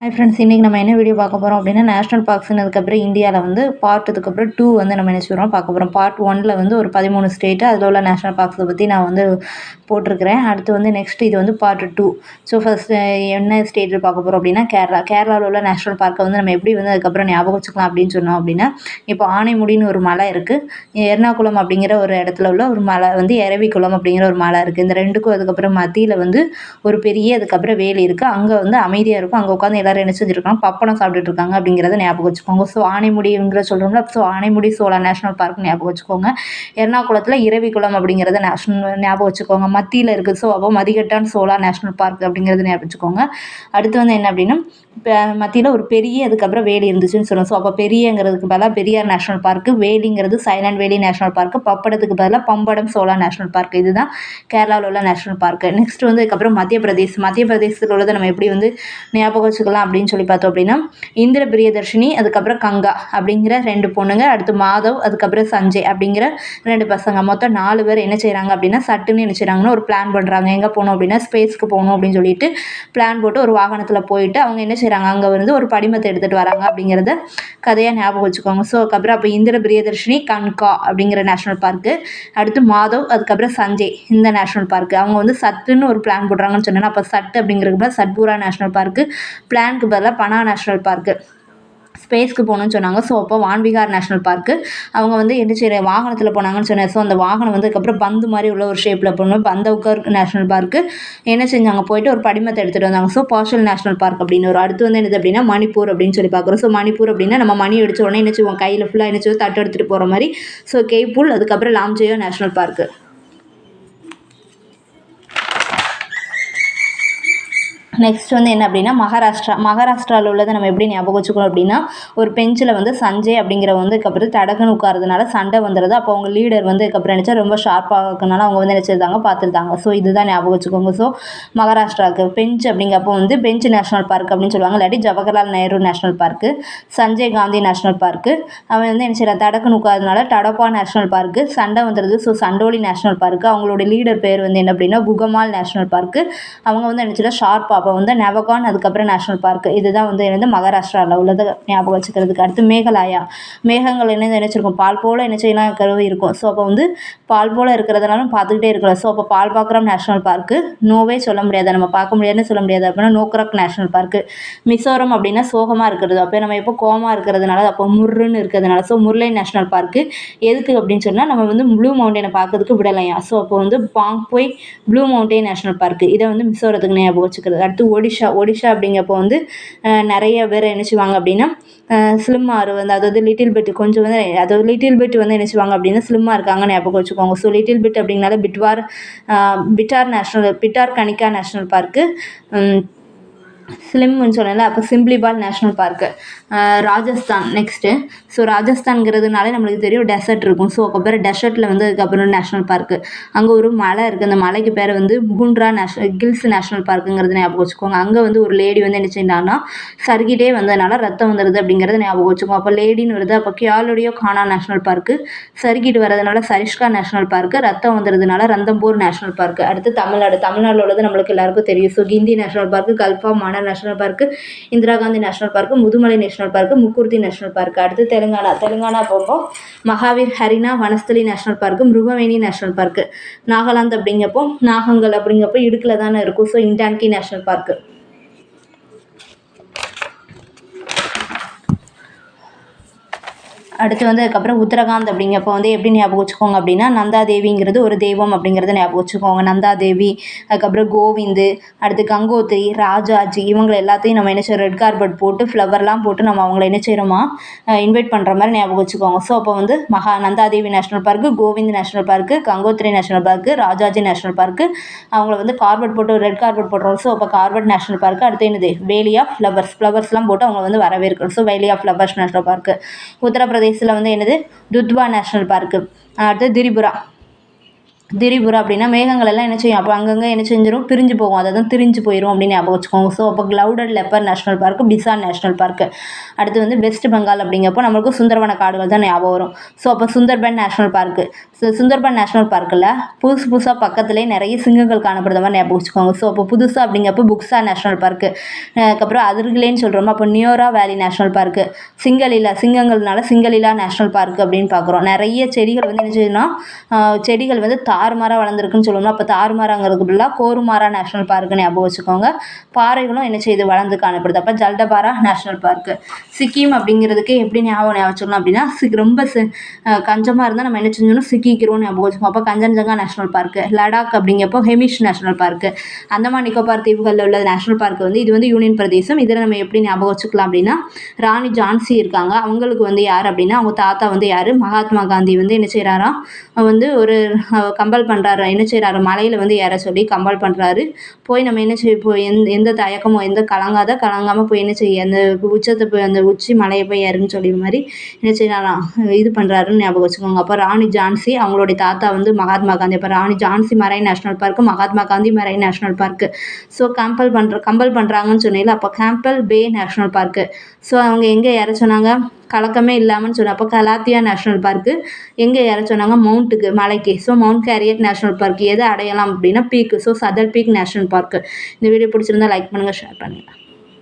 Hi friends, இன்றைக்கி நம்ம என்ன வீடியோ பார்க்க போகிறோம் அப்படின்னா, நேஷ்னல் பார்க்ஸ்னதுக்கப்புறம் இந்தியாவில் வந்து பார்ட்டுக்கப்புறம் 2 வந்து நம்ம என்ன செய்கிறோம் பார்க்க போகிறோம். பார்ட் 1ல் வந்து ஒரு 13 ஸ்டேட்டு அதில் உள்ள நேஷ்னல் பார்க்ஸை பற்றி நான் வந்து போட்டிருக்கிறேன். அடுத்து வந்து நெக்ஸ்ட் இது வந்து பார்ட் 2. ஸோ ஃபஸ்ட்டு என்ன ஸ்டேட் பார்க்க போகிறோம் அப்படின்னா கேரளாவில் உள்ள நேஷ்னல் பார்க்கை வந்து நம்ம எப்படி வந்து அதுக்கப்புறம் ஞாபகம் வச்சுக்கலாம் அப்படின்னு சொன்னோம் அப்படின்னா, இப்போ ஆனைமுடின்னு ஒரு மலை இருக்குது. எர்ணாகுளம் அப்படிங்கிற ஒரு இடத்துல உள்ள ஒரு மலை வந்து எரவிக்குளம் அப்படிங்கிற ஒரு மலை இருக்குது. இந்த ரெண்டுக்கும் அதுக்கப்புறம் மத்தியில் வந்து ஒரு பெரிய அதுக்கப்புறம் வேலி இருக்குது. அங்கே வந்து அமைதியாக இருக்கும். அங்கே உட்காந்து எல்லாரும் என்ன செஞ்சுருக்காங்க, பப்படம் சாப்பிட்டுட்டு இருக்காங்க அப்படிங்கிறத ஞாபகம் வச்சுக்கோங்க. ஸோ ஆனைமுடிங்கிற சொல்கிறோம்ல, so Anamudi Chola national park ஞாபகம் வச்சுக்கோங்க. எர்ணாகுளத்தில் இரவிக்குளம் அப்படிங்கிறத ஞாபகம் வச்சுக்கோங்க. மத்தியில் இருக்குது. ஸோ அப்போ மதிகட்டான் சோழா நேஷ்னல் பார்க் அப்படிங்கிறது ஞாபகம் வச்சுக்கோங்க. அடுத்து வந்து என்ன அப்படின்னா, இப்போ மத்தியில் ஒரு பெரிய அதுக்கப்புறம் வேலி இருந்துச்சுன்னு சொல்லுவோம். ஸோ அப்போ பெரியங்கிறதுக்கு பதிலாக Periyar national park, வேலிங்கிறது silent valley national park, பப்படத்துக்கு பதிலாக பம்படம் சோழா நேஷ்னல் பார்க். இதுதான் கேரளாவில் உள்ள நேஷ்னல் பார்க்கு. நெக்ஸ்ட் வந்து அதுக்கப்புறம் மத்திய பிரதேசத்தில் உள்ளதை நம்ம எப்படி வந்து ஞாபகம் வச்சுக்கலாம் அப்படின்னு சொல்லி பார்த்தோம் அப்படின்னா, இந்திர பிரியதர்ஷினி, அதுக்கப்புறம் கங்கா அப்படிங்கிற 2 பொண்ணுங்க, அடுத்து மாதவ், அதுக்கப்புறம் சஞ்சய் அப்படிங்கிற 2 பசங்க, மொத்தம் 4 பேர் என்ன செய்கிறாங்க அப்படின்னா, சட்டுன்னு என்ன செய்கிறாங்கன்னா ஒரு பிளான் பண்ணுறாங்க. எங்கே போகணும் அப்படின்னா ஸ்பேஸ்க்கு போகணும் அப்படின்னு சொல்லிட்டு பிளான் போட்டு ஒரு வாகனத்தில் போயிட்டு அவங்க என்ன செய்கிறாங்க, அங்கே வந்து ஒரு படிமத்தை எடுத்துகிட்டு வராங்க அப்படிங்கிறத கதையாக ஞாபகம் வச்சுக்கோங்க. ஸோ அதுக்கப்புறம் அப்போ இந்திர பிரியதர்ஷினி, கன்கா அப்படிங்கிற நேஷ்னல் பார்க்கு, அடுத்து மாதவ், அதுக்கப்புறம் சஞ்சய் இந்த நேஷ்னல் பார்க்கு. அவங்க வந்து சட்டுன்னு ஒரு பிளான் போடுறாங்கன்னு சொன்னேன்னா, அப்போ சட்டு அப்படிங்கிறதுக்கு பதிலாக சத்பூரா நேஷ்னல் பார்க்கு, பிளானுக்கு பதிலாக பனா நேஷ்னல் பார்க்கு. ஸ்பேஸ்க்கு போகணுன்னு சொன்னாங்க. ஸோ அப்போ வான்விகார் நேஷ்னல் பார்க்கு. அவங்க வந்து என்ன செய்கிற வாகனத்தில் போனாங்கன்னு சொன்னேன். ஸோ அந்த வாகனம் வந்து அதுக்கப்புறம் பந்து மாதிரி உள்ள ஒரு ஷேப்பில் போகணும். பந்தவுக்கர் நேஷ்னல் பார்க்கு என்ன செஞ்சாங்க, போயிட்டு ஒரு படிமத்தை எடுத்துகிட்டு வந்தாங்க. ஸோ பார்ஷல் நேஷ்னல் பார்க் அப்படின்னு ஒரு. அடுத்து வந்து என்னது அப்படின்னா மணிப்பூர் அப்படின்னு சொல்லி பார்க்குறோம். ஸோ மணிப்பூர் அப்படின்னா நம்ம மணி அடித்த உடனே என்ன செய்வோம், கையில் ஃபுல்லாக என்ன செய்வோம், தட்டு எடுத்துகிட்டு போகிற மாதிரி. ஸோ கேப்புல், அதுக்கப்புறம் லாம்ஜயோ நேஷ்னல் பார்க்கு. நெக்ஸ்ட் வந்து என்ன அப்படின்னா மகாராஷ்டிராவில் உள்ளதை நம்ம எப்படி ஞாபகம் வச்சுக்கணும் அப்படின்னா, ஒரு பெஞ்சில் வந்து சஞ்சய் அப்படிங்கிற வந்து அதுக்கப்புறம் தடக்குன்னு உட்காரதுனால சண்டை வந்துடுது. அப்போ அவங்க லீடர் வந்து அதுக்கப்புறம் நினச்சா ரொம்ப ஷார்ப்பாக இருக்கனால அவங்க வந்து நினச்சிருந்தாங்க, பார்த்துருந்தாங்க. ஸோ இதுதான் ஞாபகம் வச்சுக்கோங்க. ஸோ மகாராஷ்டிராவுக்கு பெஞ்ச் அப்படிங்கிறப்போ வந்து பெஞ்ச் நேஷ்னல் பார்க் அப்படின்னு சொல்லுவாங்க, இல்லாட்டி Jawaharlal Nehru national park, Sanjay Gandhi national park. அவன் வந்து என்ன செய்யறான், தடக்குன்னு உட்காரதுனால டடப்பா நேஷ்னல் பார்க்கு, சண்டை வந்துடுது. So Chandoli national park. அவங்களோட லீடர் பேர் வந்து என்ன அப்படின்னா குகமால் நேஷ்னல் பார்க்கு. அவங்க வந்து நினச்சிட்டா ஷார்ப்பாக அப்போ வந்து நவகான், அதுக்கப்புறம் நேஷ்னல் பார்க். இதுதான் வந்து என்னது மகாராஷ்டிராவில் உள்ளதை ஞாபகம் வச்சுக்கிறதுக்கு. அடுத்து மேகாலயா. மேகங்கள் என்ன நினச்சிருக்கும், பால் போல் என்ன செய்யலாம் கருவி இருக்கும். ஸோ அப்போ வந்து பால் போல் இருக்கிறதுனாலும் பார்த்துக்கிட்டே இருக்கலாம். ஸோ அப்போ பால்பாக்கரம் நேஷ்னல் பார்க்கு நோவே சொல்ல முடியாது, நம்ம பார்க்க முடியாதுன்னு சொல்ல முடியாது அப்படின்னா நோக்ரக் நேஷ்னல் பார்க்கு. மிசோரம் அப்படின்னா சோகமாக இருக்கிறது, அப்போ நம்ம எப்போ கோமா இருக்கிறதுனால அப்போ முர்ருன்னு இருக்கிறதுனால. ஸோ முர்லை நேஷ்னல் பார்க்கு எதுக்கு அப்படின்னு சொன்னால் நம்ம வந்து ப்ளூ மவுண்டனை பார்க்கறதுக்கு விடலையா. ஸோ அப்போ வந்து பாங்பொய் ப்ளூ மவுண்டன் நேஷ்னல் பார்க்கு. இதை வந்து மிசோரத்துக்கு ஞாபகம் வச்சுக்கிறது. அடுத்து ஒடிஷா அப்படிங்கப்போ வந்து நிறைய பேர் என்ன செய்வாங்க அப்படின்னா ஸ்லிம் ஆறு வந்து அதாவது லிட்டில் பிட் கொஞ்சம் வந்து அதாவது லிட்டில் பிட் வந்து என்ன செய்வாங்க அப்படின்னா ஸ்லிம்மாக இருக்காங்கன்னு ஞாபகம் வச்சுக்கோங்க. ஸோ லிட்டில் பிட் அப்படிங்கனால பிட்டார் கனிக்கா நேஷ்னல் பார்க்கு. ஸ்லிம்னு சொன்னேன்ல, அப்போ Simlipal national park. Rajasthan next. So ராஜஸ்தான்ங்கிறதுனாலே நம்மளுக்கு தெரியும் டெசர்ட் இருக்கும். ஸோ அதுக்கப்புறம் டெசர்ட்டில் வந்து அதுக்கப்புறம் நேஷ்னல் பார்க்கு. அங்கே ஒரு மலை இருக்குது, அந்த மலைக்கு பேர் வந்து முகுண்ட்ரா கில்ஸ் நேஷ்னல் பார்க்குங்கிறது ஞாபகம் வச்சுக்கோங்க. அங்கே வந்து ஒரு லேடி வந்து என்ன செஞ்சாங்கன்னா சர்கிட்டே வந்ததுனால ரத்தம் வந்துடுது அப்படிங்கிறத ஞாபகம் வச்சுக்கோங்க. அப்போ லேடின்னு வருது. அப்போ கியாலுடியோ கானா நேஷ்னல் பார்க்கு. சர்கிட்டு வரதுனால சரிஷ்கா நேஷ்னல் பார்க்கு. ரத்தம் வந்துடுறதுனால ரந்தம்பூர் நேஷ்னல் பார்க்கு. அடுத்து தமிழ்நாட்டில் உள்ளது நம்மளுக்கு எல்லாருக்கும் தெரியும். So Guindy national park, gulf of Mannar national park, Indira Gandhi national park, Mudumalai national park, Mukurthi national park. அடுத்து தெலுங்கானா போகும்போது Mahavir Harina Vanasthali national park, Mrugavani national park. Nagaland அப்படிங்கப்போ நாகங்கள் அப்படிங்கப்போ இடுக்கில் தானே இருக்கும். So Intanki national park. அடுத்து வந்து அதுக்கப்புறம் உத்தரகாண்ட் அப்படிங்கப்போ வந்து எப்படி ஞாபகம் வச்சுக்கோங்க அப்படின்னா, நந்தாதேவிங்கிறது ஒரு தெய்வம் அப்படிங்கிறத ஞாபகம் வச்சுக்கோங்க. நந்தாதேவி, அதுக்கப்புறம் கோவிந்து, அடுத்து கங்கோத்ரி, ராஜாஜி, இவங்களை எல்லாத்தையும் நம்ம என்ன செய்யறோம், ரெட் கார்பெட் போட்டு ஃப்ளவர்லாம் போட்டு நம்ம அவங்கள என்ன செய்கிறோமா இன்வைட் பண்ணுற மாதிரி ஞாபகம் வச்சுக்கோங்க. ஸோ அப்போ வந்து Nanda Devi national park, Kovind national park, Gangotri national park, Rajaji national park. அவங்கள வந்து கார்பெட் போட்டு ரெட் கார்பெட் போட்டுறோம். ஸோ அப்போ கார்பெட் நேஷ்னல் பார்க்கு. அடுத்து என்னது வேலி ஆஃப் ஃப்ளவர்ஸ்லாம் போட்டு அவங்க வந்து வரவேற்கிறோம். So valley of flowers national park. உத்தரப்பிரதேசில் வந்து என்னது துத்வா நேஷ்னல் பார்க்கு. அடுத்து திரிபுரா. திரிபுரா அப்படின்னா மேகங்கள் எல்லாம் என்ன செய்யும், அப்போ அங்கங்கே என்ன செஞ்சிடும், பிரிஞ்சு போகும், அதை தான் திரிஞ்சு போயிடும் அப்படின்னு ஞாபகம் வச்சுக்கோங்க. ஸோ அப்போ clouded leper national park, Pisan national park. அடுத்து வந்து வெஸ்ட் பெங்கால் அப்படிங்கப்போ நம்மளுக்கு சுந்தரவன காடுகள் தான் ஞாபகம் வரும். ஸோ அப்போ Sundarban national park. So Sundarban national பார்க்கில் புதுசாக பக்கத்துலேயே நிறைய சிங்கங்கள் காணப்படுற மாதிரி ஞாபகம் வச்சுக்கோங்க. ஸோ அப்போ புதுசாக அப்படிங்கப்போ புக்ஸா நேஷனல் பார்க்கு. அதுக்கப்புறம் அதிர்கிலேன்னு சொல்கிறோமோ அப்போ நியோரா வேலி நேஷனல் பார்க்கு. சிங்கங்கள்னால சிங்கலீலா நேஷனல் பார்க்கு அப்படின்னு பார்க்குறோம். நிறைய செடிகள் வந்து என்ன செய்யணும்னா செடிகள் வந்து தாறுமாறாக வளர்ந்துருக்குன்னு சொல்லணும். அப்போ தாறுமாறாங்கிறதுக்கு பதிலாக கோருமாரா நேஷனல் பார்க்குன்னு ஞாபகம் வச்சுக்கோங்க. பாறைகளும் என்ன செய்யுது, வளர்ந்து காணப்படுது. அப்போ ஜல்டபாரா நேஷனல் பார்க்கு. சிக்கிம் அப்படிங்கிறதுக்கு எப்படி ஞாபகம் வச்சுக்கணும் அப்படின்னா ரொம்ப கஞ்சமாக இருந்தால் நம்ம என்ன செஞ்சோம்னா சிக்கிக்கிறோம்னு ஞாபகம் வச்சுக்கோம். அப்போ கஞ்சன்ஜங்கா நேஷனல் பார்க்கு. லடாக் அப்படிங்கப்போ ஹெமிஷ் நேஷனல் பார்க்கு. அந்தமான் நிக்கோபார் தீவுகளில் உள்ள நேஷனல் பார்க் வந்து இது வந்து யூனியன் பிரதேசம். இதில் நம்ம எப்படி ஞாபகம் வச்சுக்கலாம் அப்படின்னா ராணி ஜான்சி இருக்காங்க, அவங்களுக்கு வந்து யார் அப்படின்னா அவங்க தாத்தா வந்து யார், மகாத்மா காந்தி வந்து என்ன செய்கிறாராம், வந்து ஒரு கம்பல் பண்ணுறாரு, என்ன செய்கிறாரு, மலையில் வந்து ஏற சொல்லி கம்பல் பண்ணுறாரு. போய் நம்ம என்ன செய்ய, போய் எந்த தயக்கமோ கலங்காமல் போய் என்ன செய்ய, அந்த உச்சத்தை போய் அந்த உச்சி மலையை போய் ஏறுன்னு சொல்லி மாதிரி என்ன செய்யலாம் இது பண்ணுறாருன்னு ஞாபகம் வச்சுக்கோங்க. அப்போ ராணி ஜான்சி அவங்களுடைய தாத்தா வந்து மகாத்மா காந்தி. அப்போ Rani Jhansi marine national park, Mahatma Gandhi marine national park. So கம்பல் பண்ணுறாங்கன்னு சொன்னீங்களா, அப்போ Campbell bay national park. So அவங்க எங்கே ஏற சொன்னாங்க, கலக்கமே இல்லாமல்னு சொன்னேன். அப்போ கலாத்தியா நேஷனல் பார்க்கு. எங்கே ஏற சொன்னாங்க, மவுண்ட்டுக்கு, மலைக்கு. So mount carried national park. எதை அடையலாம் அப்படின்னா பீக்கு. ஸோ சதர் பீக் நேஷனல் பார்க்கு. இந்த வீடியோ பிடிச்சிருந்தா லைக் பண்ணுங்கள், ஷேர் பண்ணுங்கள்.